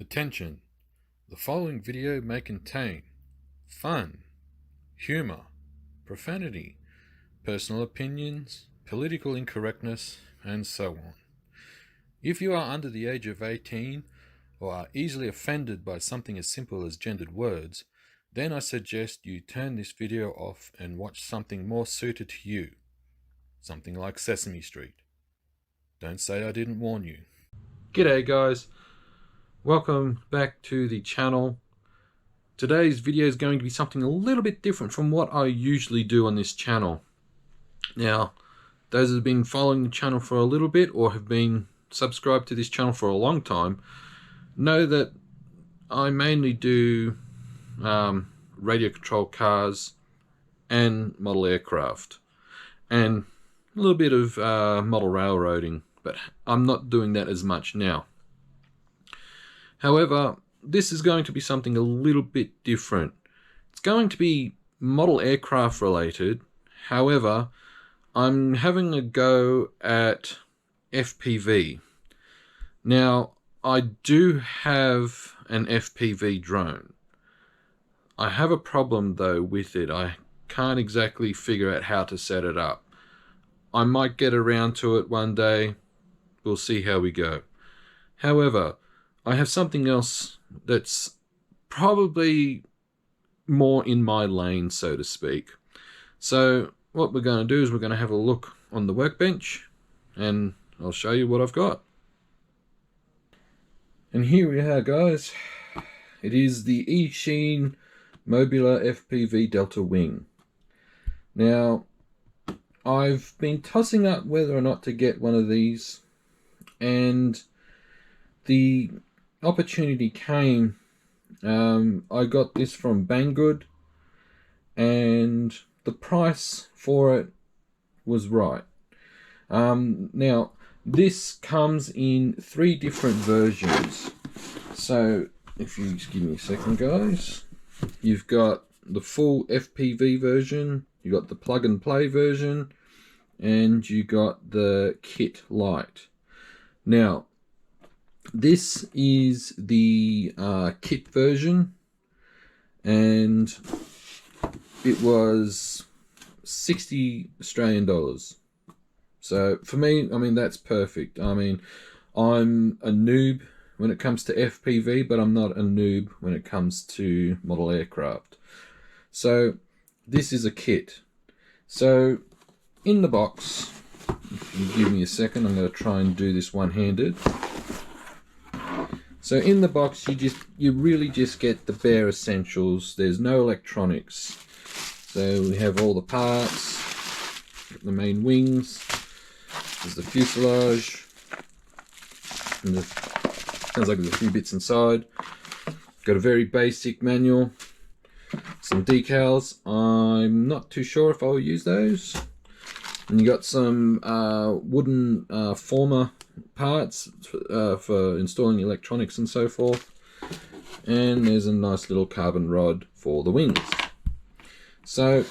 Attention! The following video may contain fun, humor, profanity, personal opinions, political incorrectness, and so on. If you are under the age of 18 or are easily offended by something as simple as gendered words, then I suggest you turn this video off and watch something more suited to you. Something like Sesame Street. Don't say I didn't warn you. G'day guys. Welcome back to the channel. Today's video is going to be something a little bit different from what I usually do on this channel. Now, those that have been following the channel for a little bit or have been subscribed to this channel for a long time know that I mainly do radio controlled cars and model aircraft and a little bit of model railroading, but I'm not doing that as much now. However, this is going to be something a little bit different. It's going to be model aircraft related. However, I'm having a go at FPV. Now, I do have an FPV drone. I have a problem though with it. I can't exactly figure out how to set it up. I might get around to it one day. We'll see how we go. However, I have something else that's probably more in my lane, so to speak. So what we're going to do is we're going to have a look on the workbench and I'll show you what I've got. And here we are, guys. It is the Eachine Mobula FPV Delta Wing. Now, I've been tossing up whether or not to get one of these, and the opportunity came. I got this from Banggood and the price for it was right. Now this comes in 3 different versions. So if you just give me a second, guys, you've got the full FPV version, you got the plug and play version, and you got the kit light. Now this is the kit version, and it was $60 Australian. So for me, I mean, that's perfect. I mean, I'm a noob when it comes to FPV, but I'm not a noob when it comes to model aircraft. So this is a kit. So in the box, if you give me a second, I'm going to try and do this one-handed. So in the box, you really just get the bare essentials. There's no electronics. So we have all the parts, the main wings, there's the fuselage, and sounds like there's a few bits inside. Got a very basic manual, some decals. I'm not too sure if I'll use those. And you got some wooden former parts for installing electronics and so forth, and there's a nice little carbon rod for the wings. So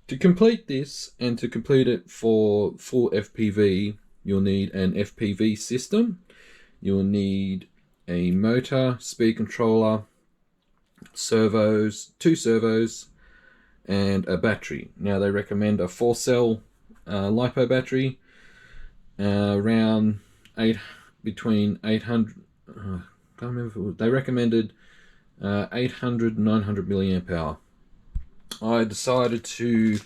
to complete this and to complete it for full FPV, you'll need an FPV system, you'll need a motor, speed controller, servos, 2 servos, and a battery. Now they recommend a 4-cell LiPo battery, around between 800. Can't remember if it was, they recommended 800 900 milliamp hour. I decided to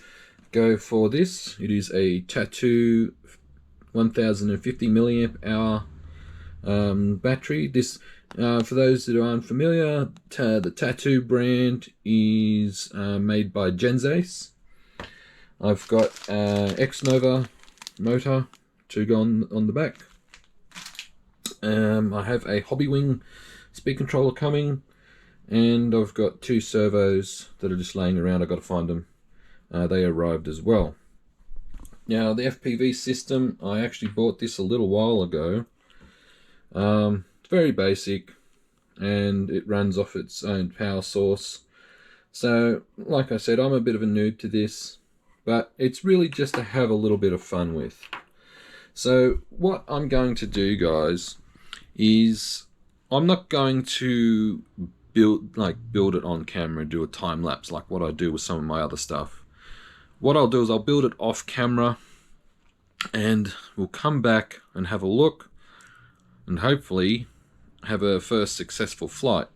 go for this. It is a Tattoo 1050 milliamp hour battery. This, for those that are unfamiliar, the Tattoo brand is made by Genzace. I've got X-Nova motor to go on the back. I have a Hobby Wing speed controller coming, and I've got 2 servos that are just laying around. I've got to find them. They arrived as well. Now the FPV system, I actually bought this a little while ago. It's very basic and it runs off its own power source. So like I said, I'm a bit of a noob to this, but it's really just to have a little bit of fun with. So what I'm going to do, guys, is I'm not going to build it on camera and do a time lapse like what I do with some of my other stuff. What I'll do is I'll build it off camera, and we'll come back and have a look, and hopefully have a first successful flight.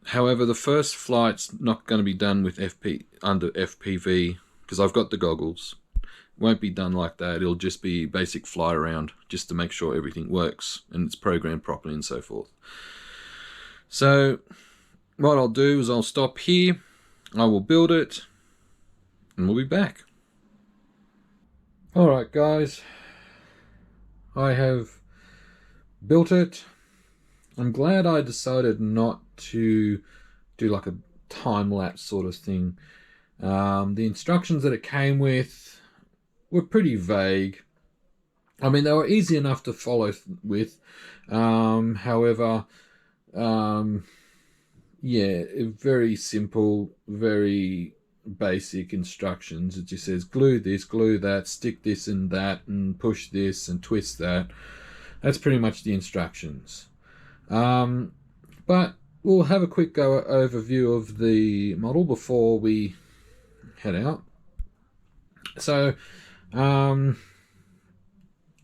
However, the first flight's not going to be done with under FPV, because I've got the goggles. It won't be done like that. It'll just be basic fly around, just to make sure everything works and it's programmed properly and so forth. So what I'll do is I'll stop here, I will build it, and we'll be back. Alright guys, I have built it. I'm glad I decided not to do like a time-lapse sort of thing. The instructions that it came with were pretty vague. I mean, they were easy enough to follow with. However, yeah, very simple, very basic instructions. It just says glue this, glue that, stick this and that, and push this and twist that. That's pretty much the instructions. But we'll have a quick overview of the model before we head out. So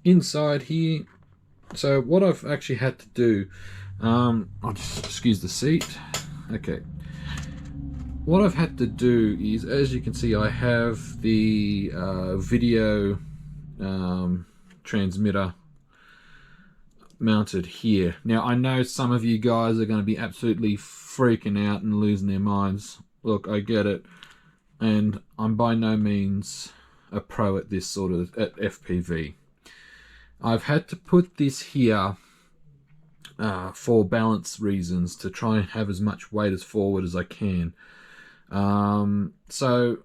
inside here, so what I've actually had to do, I'll just excuse the seat. Okay, what I've had to do is, as you can see, I have the video transmitter mounted here. Now, I know some of you guys are going to be absolutely freaking out and losing their minds. Look, I get it, and I'm by no means a pro at this sort of at FPV. I've had to put this here for balance reasons, to try and have as much weight as forward as I can. So,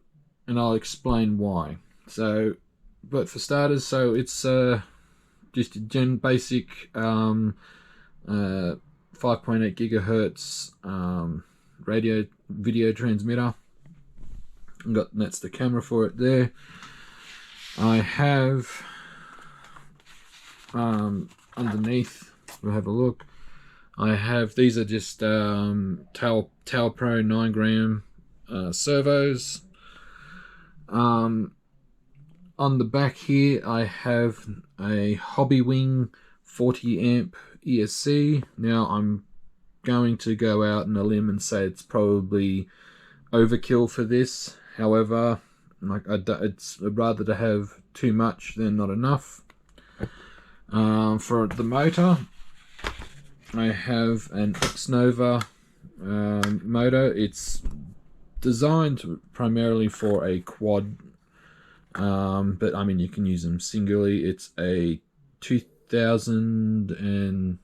and I'll explain why. So, but for starters, so it's just a basic 5.8 gigahertz radio video transmitter. That's the camera for it there. I have underneath, we'll have a look. I have, these are just Tower Pro 9 gram servos. On the back here, I have a Hobbywing 40 amp ESC. Now, I'm going to go out on a limb and say it's probably overkill for this. However, like it's rather to have too much than not enough. For the motor, I have an X-Nova motor. It's designed primarily for a quad, but I mean, you can use them singly. It's a 2000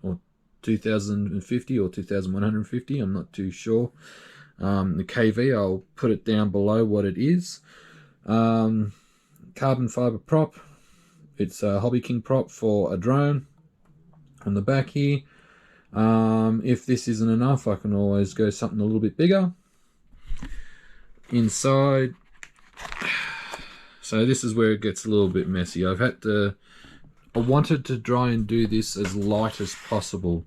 or 2050 or 2150. I'm not too sure. The KV, I'll put it down below what it is. Carbon fiber prop. It's a Hobby King prop for a drone. On the back here, if this isn't enough, I can always go something a little bit bigger. Inside, so this is where it gets a little bit messy. I wanted to try and do this as light as possible.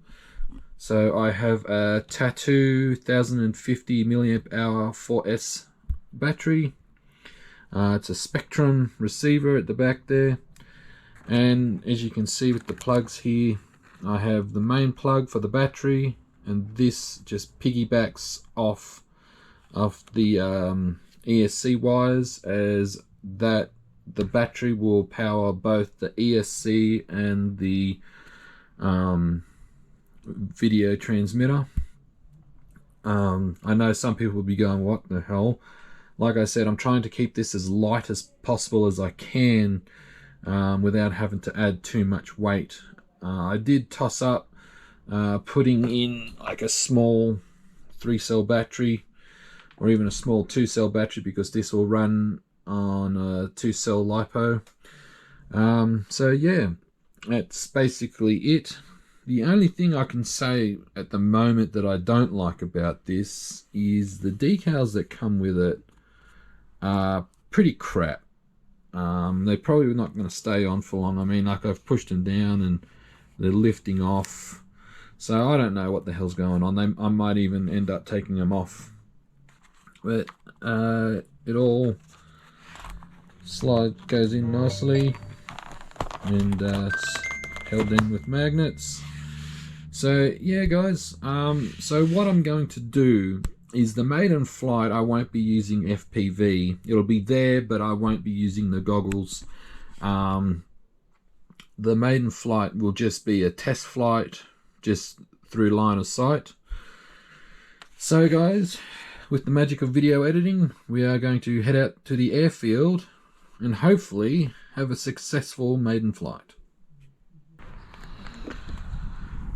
So I have a Tattoo 1050 milliamp hour 4S battery. It's a Spectrum receiver at the back there. And as you can see with the plugs here, I have the main plug for the battery, and this just piggybacks off of the ESC wires, as that the battery will power both the ESC and the video transmitter. I know some people will be going, what the hell? Like I said, I'm trying to keep this as light as possible as I can, without having to add too much weight. I did toss up putting in like a small 3-cell battery, or even a small 2-cell battery, because this will run on a 2-cell LiPo. So yeah, that's basically it. The only thing I can say at the moment that I don't like about this is the decals that come with it are pretty crap. They're probably not going to stay on for long. I mean, like, I've pushed them down and they're lifting off. So I don't know what the hell's going on. I might even end up taking them off. But it all goes in nicely, and it's held in with magnets. So yeah guys, so what I'm going to do is the maiden flight, I won't be using FPV. It'll be there, but I won't be using the goggles. The maiden flight will just be a test flight, just through line of sight. So guys, with the magic of video editing, we are going to head out to the airfield and hopefully have a successful maiden flight.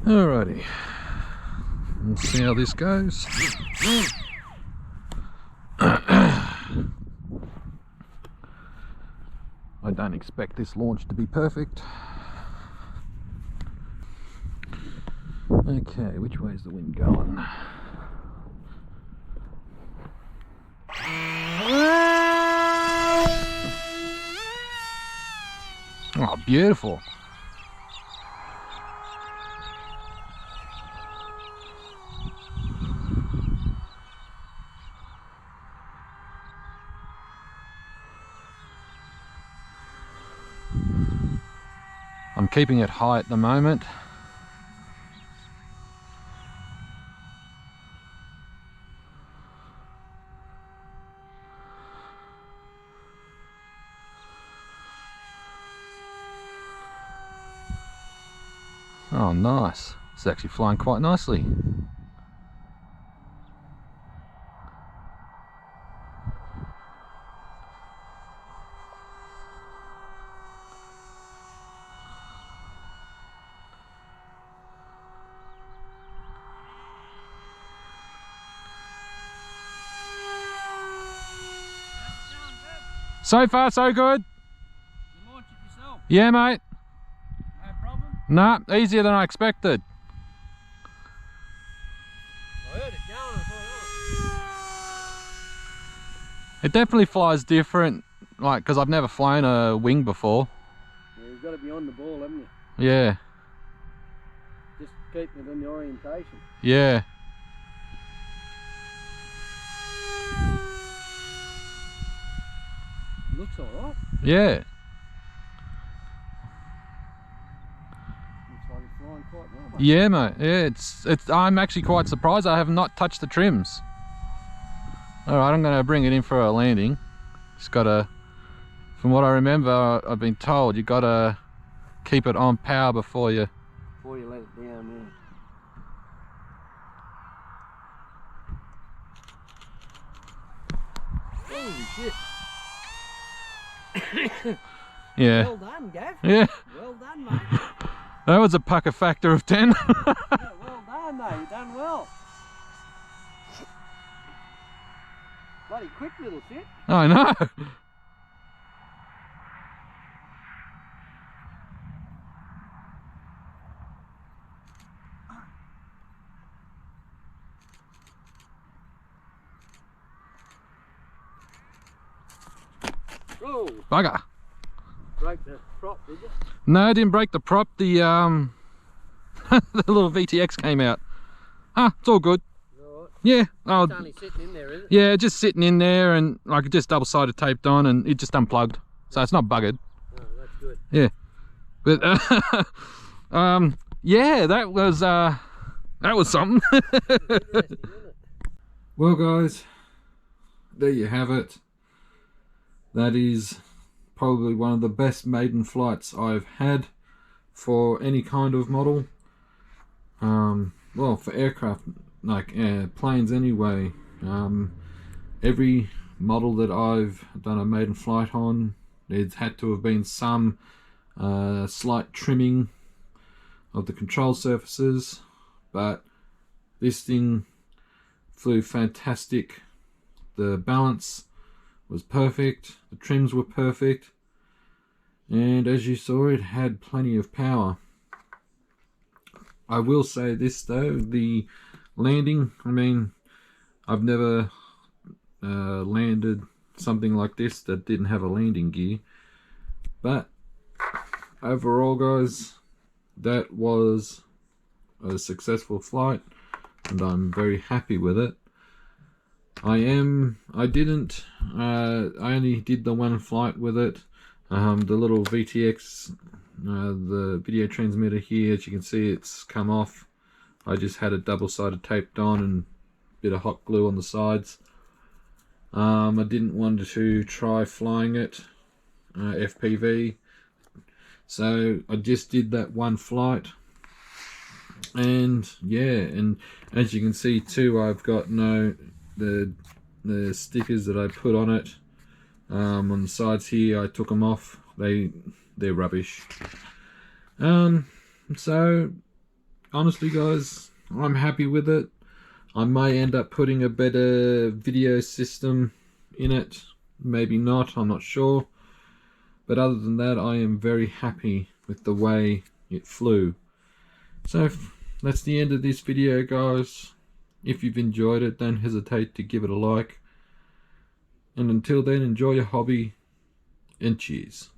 Alrighty, let's see how this goes. I don't expect this launch to be perfect. Okay, which way is the wind going? Oh, beautiful. I'm keeping it high at the moment. Oh, nice. It's actually flying quite nicely. So far, so good. You launched it yourself? Yeah, mate. No problem? Nah, easier than I expected. I heard it going, I thought, oh. It definitely flies different, like, because I've never flown a wing before. Yeah, you've got to be on the ball, haven't you? Yeah. Just keeping it in the orientation. Yeah. Looks alright. Yeah. Looks like it's flying quite well, mate. Yeah, mate. Yeah, it's. I'm actually quite surprised. I have not touched the trims. All right, I'm going to bring it in for a landing. Just got to. From what I remember, I've been told you got to keep it on power before you. Before you let it down, yeah. Holy shit. Yeah. Well done, Gav. Yeah. Well done, mate. That was a pucker factor of 10. Yeah, well done, though. You've done well. Bloody quick little shit. I know. Oh, Bugger. broke the prop, did you? No, I didn't break the prop. The the little VTX came out. Ah, it's all good. Alright. Yeah. Oh, It's only sitting in there, is it? yeah, just sitting in there and like just double-sided taped on, and it just unplugged, so it's not buggered. Oh, that's good. Yeah, but yeah, that was something. Interesting, isn't it? Well, guys, there you have it. That is probably one of the best maiden flights I've had for any kind of model. Well, for aircraft, like planes anyway. Every model that I've done a maiden flight on, there's had to have been some slight trimming of the control surfaces, but this thing flew fantastic. The balance was perfect, the trims were perfect, and as you saw, it had plenty of power. I will say this though, the landing, I mean, I've never landed something like this that didn't have a landing gear, but overall, guys, that was a successful flight, and I'm very happy with it. I only did the one flight with it. The little VTX, the video transmitter here, as you can see, it's come off. I just had it double-sided taped on and a bit of hot glue on the sides. I didn't want to try flying it FPV, so I just did that one flight. And yeah, and as you can see too, I've got the stickers that I put on it on the sides here. I took them off. They're rubbish. So honestly, guys, I'm happy with it. I may end up putting a better video system in it, maybe not, I'm not sure. But other than that, I am very happy with the way it flew. So that's the end of this video, guys. If you've enjoyed it, don't hesitate to give it a like. And until then, enjoy your hobby, and cheers.